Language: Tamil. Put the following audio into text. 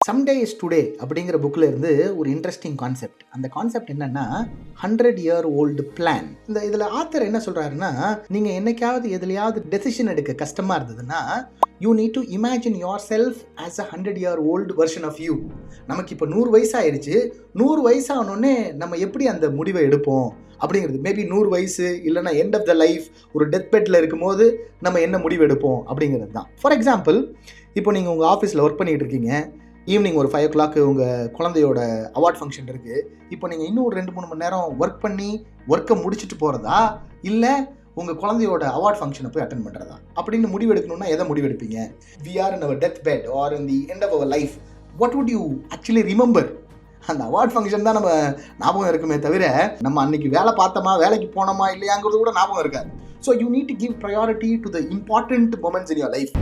சம் டேஸ் டுடே அப்படிங்கிற புக்கில் இருந்து ஒரு இன்ட்ரெஸ்டிங் கான்செப்ட். அந்த கான்செப்ட் என்னன்னா 100-year-old பிளான். இதில் ஆத்தர் என்ன சொல்கிறாருன்னா, நீங்கள் என்னைக்காவது எதுலையாவது டெசிஷன் எடுக்க கஷ்டமாக இருந்ததுன்னா you need to imagine yourself as a 100-year-old version of you. நமக்கு இப்போ 100 வயசாகிடுச்சு. 100 வயசானோடனே நம்ம எப்படி அந்த முடிவை எடுப்போம் அப்படிங்கிறது. மேபி 100 வயசு இல்லைனா எண்ட் ஆஃப் த லைஃப், ஒரு டெத் பெட்டில் இருக்கும்போது நம்ம என்ன முடிவு எடுப்போம் அப்படிங்கிறது தான். ஃபார் எக்ஸாம்பிள், இப்போ நீங்கள் உங்கள் ஆஃபீஸில் ஒர்க் பண்ணிகிட்டு இருக்கீங்க. ஈவினிங் ஒரு 5 o'clock உங்கள் குழந்தையோட அவார்ட் ஃபங்க்ஷன் இருக்குது. இப்போ நீங்கள் இன்னும் ஒரு 2-3 மணி நேரம் ஒர்க் பண்ணி ஒர்க்கை முடிச்சுட்டு போகிறதா, இல்லை உங்கள் குழந்தையோட அவார்ட் ஃபங்க்ஷனை போய் அட்டன் பண்ணுறதா அப்படின்னு முடிவு எடுக்கணும்னா எதை முடிவெடுப்பீங்க? We are in our death bed or in the end of our life. What would you actually remember? அந்த அவார்ட் ஃபங்க்ஷன் தான் நம்ம ஞாபகம் இருக்குமே தவிர நம்ம அன்னைக்கு வேலை பார்த்தோமா, வேலைக்கு போனோமா இல்லையாங்கிறது கூட ஞாபகம் இருக்காது. So you need to give priority to the important moments in your life.